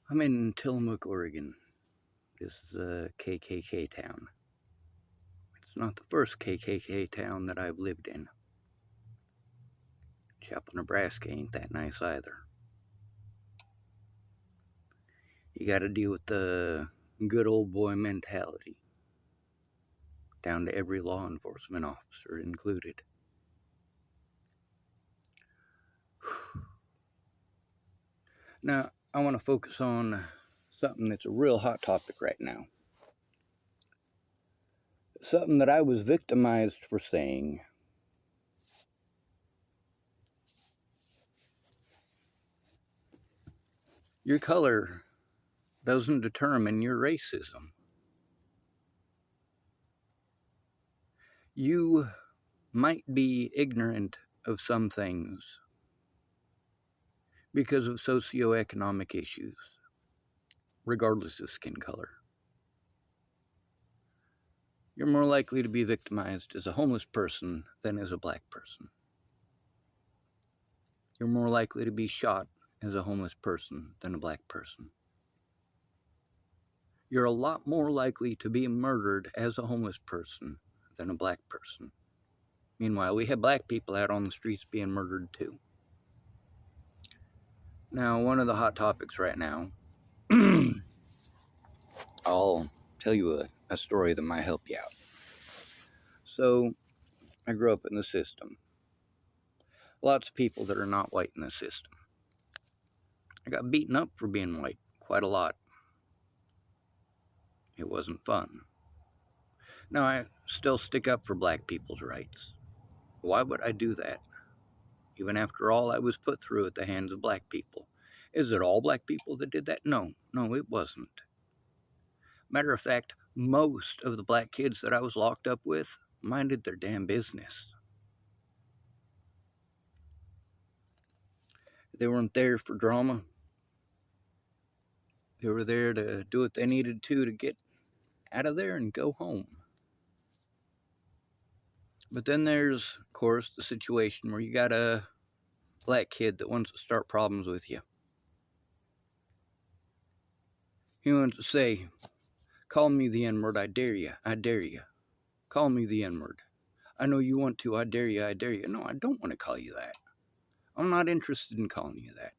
I'm in Tillamook, Oregon. This is a KKK town. It's not the first KKK town that I've lived in. Chapel, Nebraska ain't that nice either. You gotta deal with the good old boy mentality, down to every law enforcement officer included. Now, I want to focus on something that's a real hot topic right now. Something that I was victimized for saying. Your color doesn't determine your racism. You might be ignorant of some things because of socioeconomic issues, regardless of skin color. You're more likely to be victimized as a homeless person than as a black person. You're more likely to be shot as a homeless person than a black person. You're a lot more likely to be murdered as a homeless person than a black person. Meanwhile, we have black people out on the streets being murdered too. Now, one of the hot topics right now, I'll tell you a story that might help you out. So, I grew up in the system. Lots of people that are not white in the system. I got beaten up for being white quite a lot. It wasn't fun. Now, I still stick up for black people's rights. Why would I do that? Even after all I was put through at the hands of black people. Is it all black people that did that? No, it wasn't. Matter of fact, most of the black kids that I was locked up with minded their damn business. They weren't there for drama. They were there to do what they needed to get out of there and go home. But then there's, of course, the situation where you got a black kid that wants to start problems with you. He wants to say, call me the N-word, I dare you, I dare you. Call me the N-word. I know you want to, I dare you, I dare you. No, I don't want to call you that. I'm not interested in calling you that.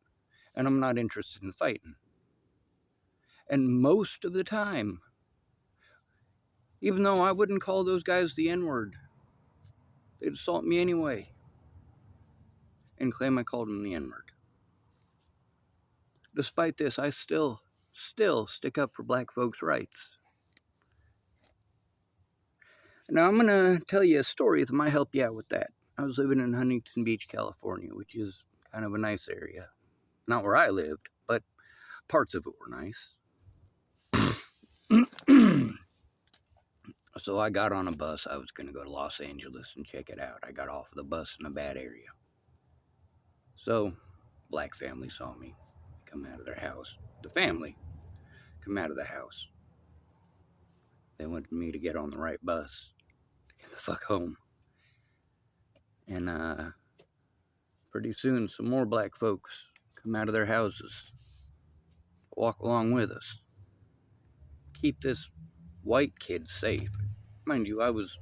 And I'm not interested in fighting. And most of the time, even though I wouldn't call those guys the N-word, they'd assault me anyway and claim I called them the N-word. Despite this, I still stick up for black folks' rights. Now, I'm going to tell you a story that might help you out with that. I was living in Huntington Beach, California, which is kind of a nice area. Not where I lived, but parts of it were nice. So I got on a bus. I was going to go to Los Angeles and check it out. I got off the bus in a bad area. So, black family saw me come out of their house. The family come out of the house. They wanted me to get on the right bus to get the fuck home. And pretty soon, some more black folks come out of their houses, walk along with us, keep this white kid safe. Mind you, I was,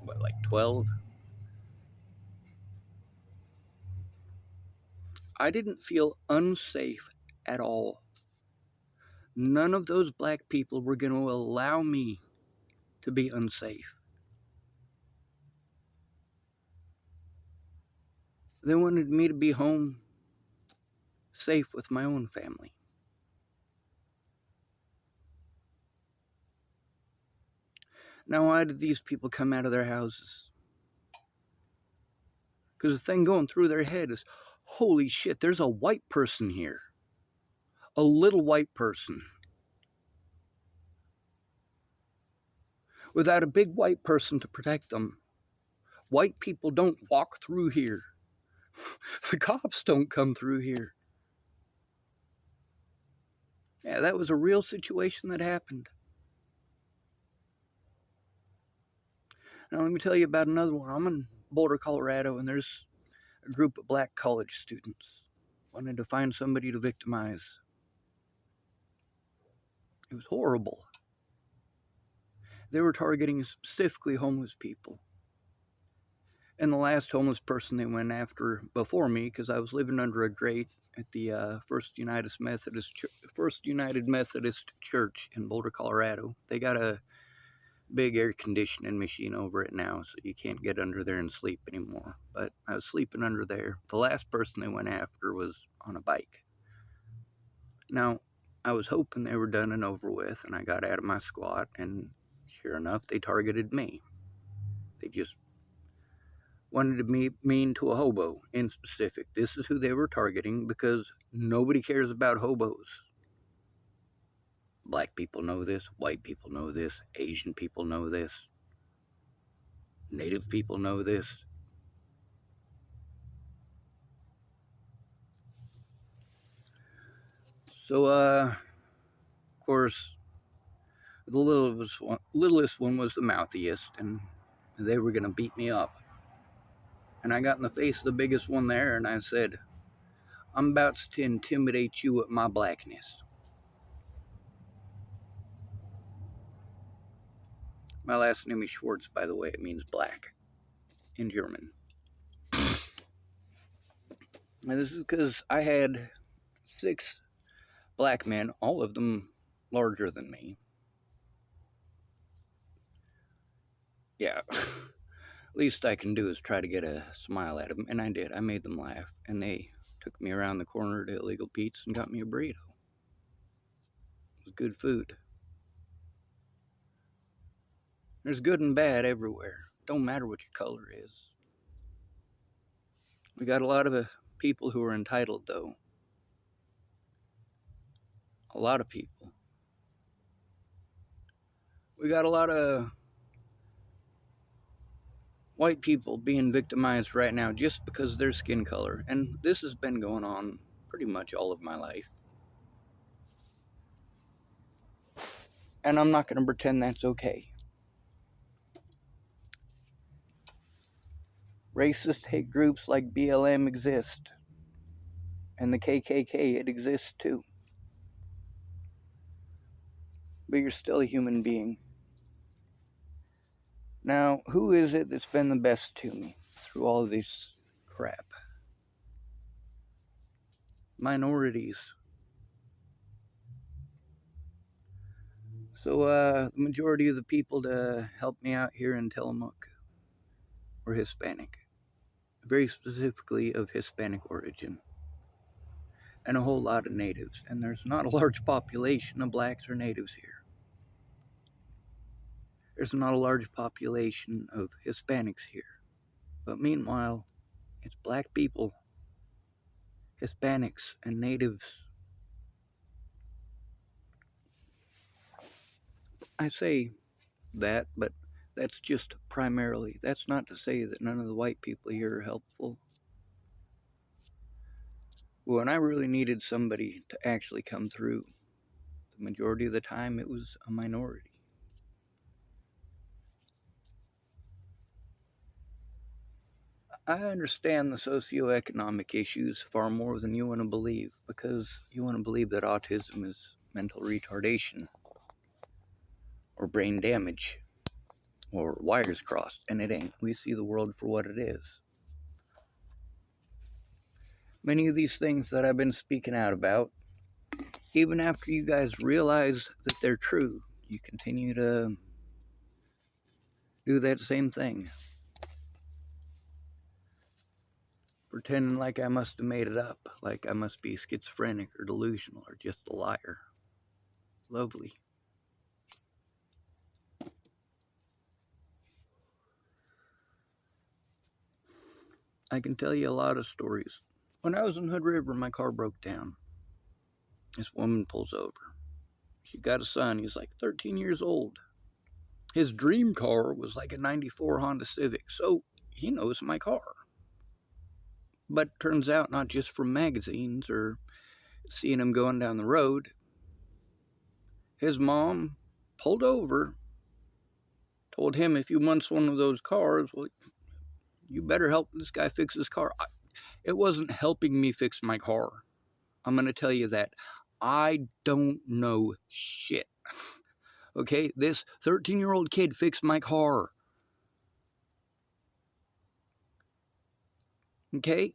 like 12? I didn't feel unsafe at all. None of those black people were going to allow me to be unsafe. They wanted me to be home, safe with my own family. Now, why did these people come out of their houses? Because the thing going through their head is, holy shit, there's a white person here. A little white person. Without a big white person to protect them. White people don't walk through here. The cops don't come through here. Yeah, that was a real situation that happened. Now, let me tell you about another one. I'm in Boulder, Colorado, and there's a group of black college students wanted to find somebody to victimize. It was horrible. They were targeting specifically homeless people. And the last homeless person they went after before me, because I was living under a grate at the First United Methodist Church in Boulder, Colorado. They got a big air conditioning machine over it now, so you can't get under there and sleep anymore. But I was sleeping under there. The last person they went after was on a bike. Now, I was hoping they were done and over with, and I got out of my squat, and sure enough, they targeted me. They just wanted to be mean to a hobo in specific. This is who they were targeting because nobody cares about hobos. Black people know this, white people know this, Asian people know this, Native people know this. So, of course, the littlest one was the mouthiest, and they were going to beat me up. And I got in the face of the biggest one there, and I said, I'm about to intimidate you with my blackness. My last name is Schwartz, by the way. It means black in German. And this is because I had 6 black men, all of them larger than me. Yeah, least I can do is try to get a smile at them, and I did. I made them laugh, and they took me around the corner to Illegal Pete's and got me a burrito. It was good food. There's good and bad everywhere. Don't matter what your color is. We got a lot of people who are entitled, though. A lot of people. We got a lot of white people being victimized right now just because of their skin color. And this has been going on pretty much all of my life. And I'm not going to pretend that's okay. Racist hate groups like BLM exist. And the KKK, it exists too. But you're still a human being. Now, who is it that's been the best to me through all of this crap? Minorities. So, the majority of the people to help me out here in Tillamook were Hispanic. Very specifically of Hispanic origin. And a whole lot of natives. And there's not a large population of blacks or natives here. There's not a large population of Hispanics here. But meanwhile, it's black people, Hispanics, and natives. I say that, but that's just primarily. That's not to say that none of the white people here are helpful. When I really needed somebody to actually come through, the majority of the time it was a minority. I understand the socioeconomic issues far more than you want to believe, because you want to believe that autism is mental retardation or brain damage or wires crossed, and it ain't. We see the world for what it is. Many of these things that I've been speaking out about, even after you guys realize that they're true, you continue to do that same thing. Pretending like I must have made it up, like I must be schizophrenic or delusional or just a liar. Lovely. I can tell you a lot of stories. When I was in Hood River, my car broke down. This woman pulls over. She got a son. He's like 13 years old. His dream car was like a 94 Honda Civic, so he knows my car. But turns out not just from magazines or seeing him going down the road. His mom pulled over, told him if he wants one of those cars, well, you better help this guy fix his car. It wasn't helping me fix my car. I'm going to tell you that. I don't know shit. Okay, this 13-year-old kid fixed my car. Okay?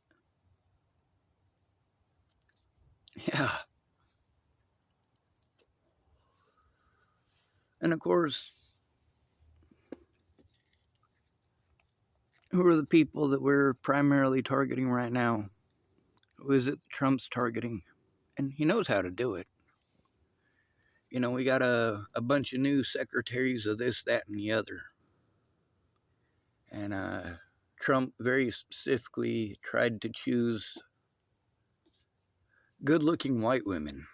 Yeah. And of course, who are the people that we're primarily targeting right now? Who is it Trump's targeting? And he knows how to do it. You know, we got a bunch of new secretaries of this, that, and the other. And Trump very specifically tried to choose good-looking white women.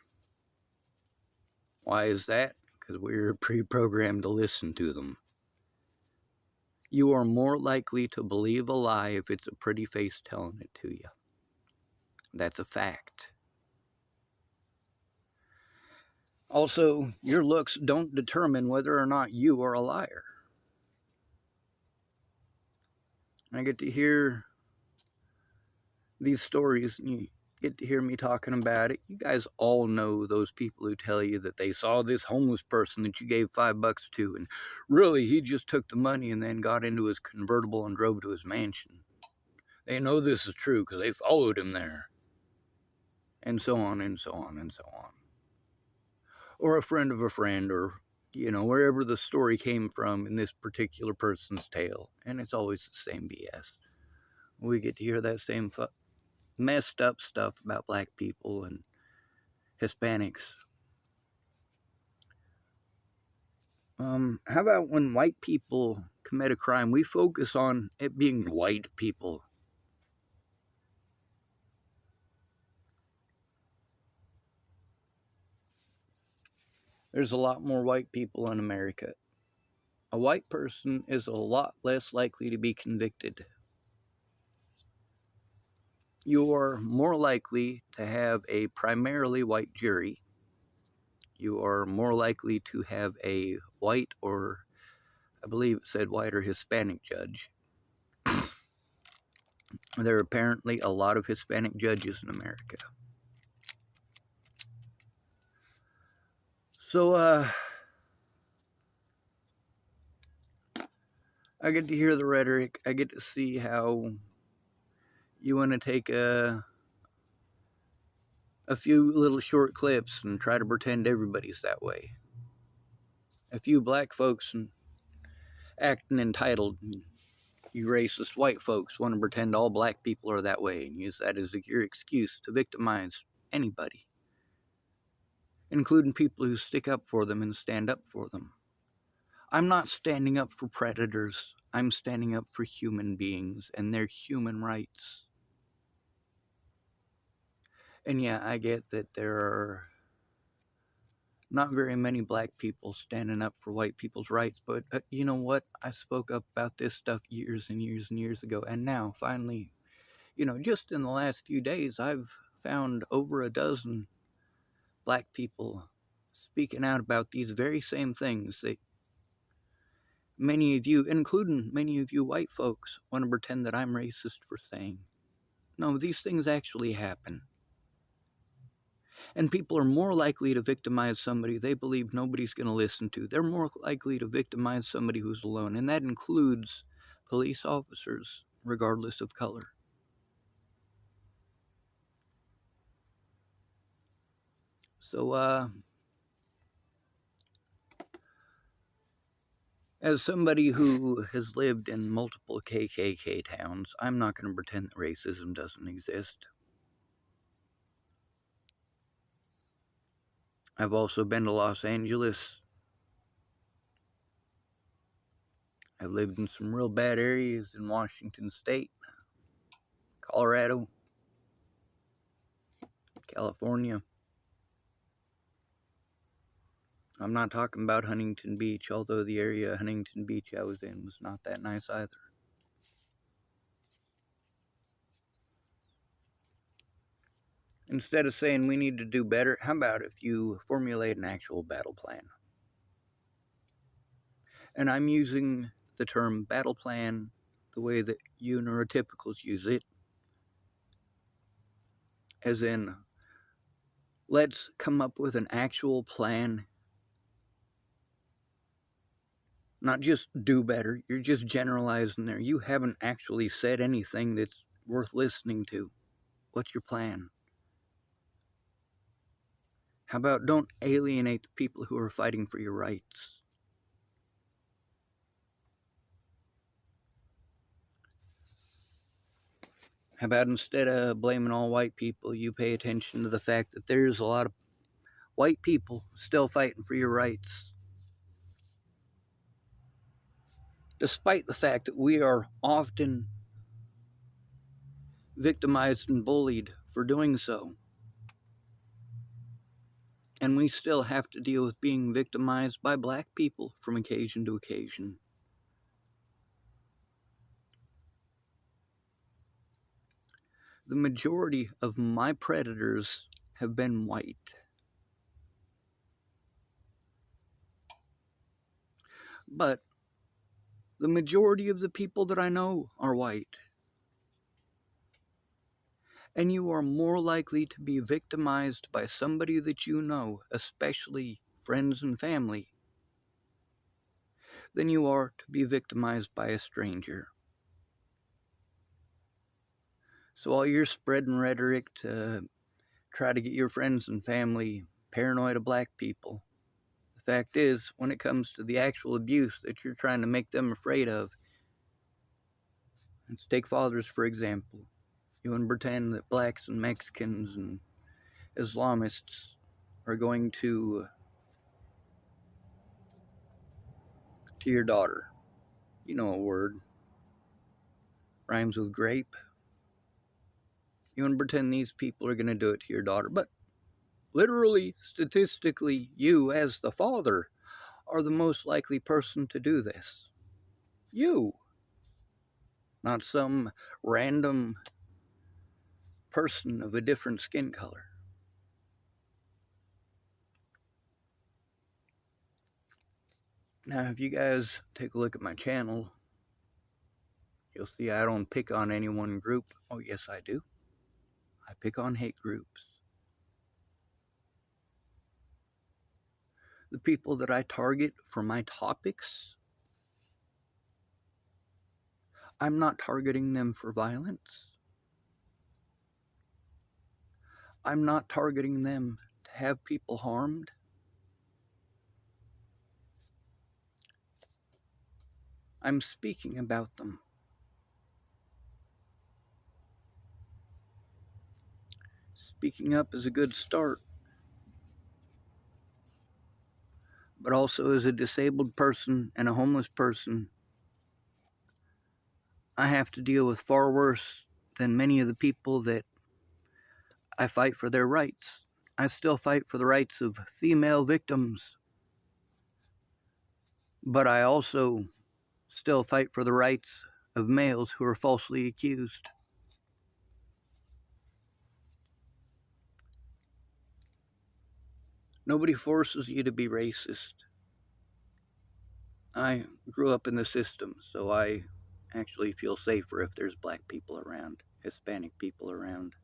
Why is that? Because we're pre-programmed to listen to them. You are more likely to believe a lie if it's a pretty face telling it to you. That's a fact. Also, your looks don't determine whether or not you are a liar. I get to hear these stories, and you get to hear me talking about it. You guys all know those people who tell you that they saw this homeless person that you gave $5 to, and really he just took the money and then got into his convertible and drove to his mansion. They know this is true because they followed him there. And so on and so on and so on. Or a friend of a friend, or, you know, wherever the story came from in this particular person's tale. And it's always the same BS. We get to hear that same messed up stuff about black people and Hispanics. How about when white people commit a crime, we focus on it being white people? There's a lot more white people in America. A white person is a lot less likely to be convicted. You are more likely to have a primarily white jury. You are more likely to have a white, or I believe it said white or Hispanic judge. There are apparently a lot of Hispanic judges in America. So, I get to hear the rhetoric. I get to see how you want to take a few little short clips and try to pretend everybody's that way. A few black folks and acting entitled. You racist white folks want to pretend all black people are that way and use that as your excuse to victimize anybody, including people who stick up for them and stand up for them. I'm not standing up for predators. I'm standing up for human beings and their human rights. And yeah, I get that there are not very many black people standing up for white people's rights, but you know what? I spoke up about this stuff years and years and years ago, and now, finally, you know, just in the last few days, I've found over a dozen black people speaking out about these very same things that many of you, including many of you white folks, want to pretend that I'm racist for saying. No, these things actually happen. And people are more likely to victimize somebody they believe nobody's going to listen to. They're more likely to victimize somebody who's alone, and that includes police officers, regardless of color. So, as somebody who has lived in multiple KKK towns, I'm not going to pretend that racism doesn't exist. I've also been to Los Angeles. I've lived in some real bad areas in Washington State, Colorado, California. I'm not talking about Huntington Beach, although the area of Huntington Beach I was in was not that nice either. Instead of saying we need to do better, how about if you formulate an actual battle plan? And I'm using the term battle plan the way that you neurotypicals use it, as in, let's come up with an actual plan Not just do better, you're just generalizing there. You haven't actually said anything that's worth listening to. What's your plan? How about don't alienate the people who are fighting for your rights? How about instead of blaming all white people, you pay attention to the fact that there's a lot of white people still fighting for your rights, despite the fact that we are often victimized and bullied for doing so. And we still have to deal with being victimized by black people from occasion to occasion. The majority of my predators have been white. But the majority of the people that I know are white. And you are more likely to be victimized by somebody that you know, especially friends and family, than you are to be victimized by a stranger. So while you're spreading rhetoric to try to get your friends and family paranoid of black people, the fact is, when it comes to the actual abuse that you're trying to make them afraid of, let's take fathers for example. You want to pretend that blacks and Mexicans and Islamists are going to your daughter. You know a word. Rhymes with grape. You want to pretend these people are going to do it to your daughter. But literally, statistically, you as the father are the most likely person to do this. You. Not some random person of a different skin color. Now, if you guys take a look at my channel, you'll see I don't pick on any one group. Oh, yes, I do. I pick on hate groups. The people that I target for my topics, I'm not targeting them for violence. I'm not targeting them to have people harmed. I'm speaking about them. Speaking up is a good start. But also as a disabled person and a homeless person, I have to deal with far worse than many of the people that I fight for their rights. I still fight for the rights of female victims, but I also still fight for the rights of males who are falsely accused. Nobody forces you to be racist. I grew up in the system, so I actually feel safer if there's black people around, Hispanic people around,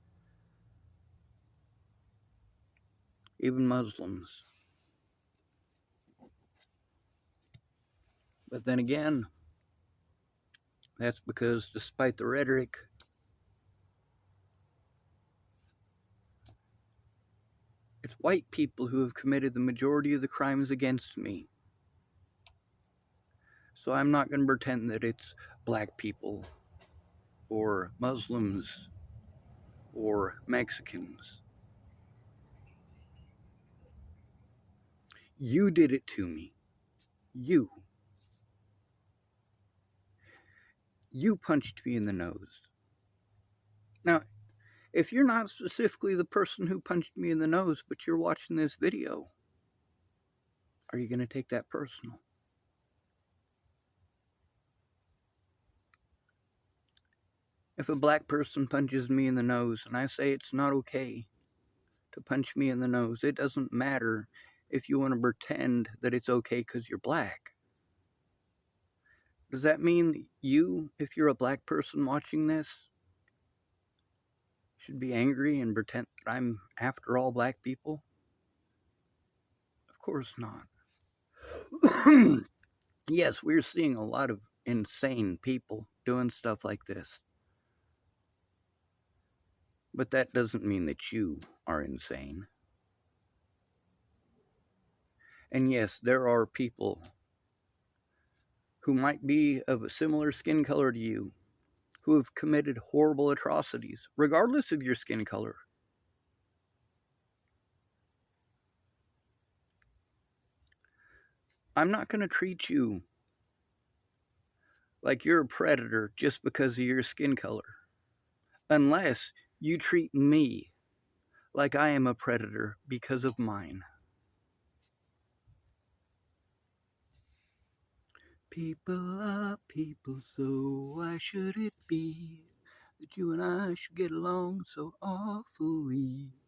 even Muslims. But then again, that's because despite the rhetoric, it's white people who have committed the majority of the crimes against me. So I'm not going to pretend that it's black people or Muslims or Mexicans. You did it to me. You. You punched me in the nose. Now, if you're not specifically the person who punched me in the nose, but you're watching this video, are you going to take that personal? If a black person punches me in the nose and I say it's not okay to punch me in the nose, it doesn't matter if you want to pretend that it's okay because you're black. Does that mean you, if you're a black person watching this, should be angry and pretend that I'm after all black people? Of course not. Yes, we're seeing a lot of insane people doing stuff like this. But that doesn't mean that you are insane. And yes, there are people who might be of a similar skin color to you who have committed horrible atrocities, regardless of your skin color. I'm not going to treat you like you're a predator just because of your skin color, unless you treat me like I am a predator because of mine. People are people, so why should it be that you and I should get along so awfully?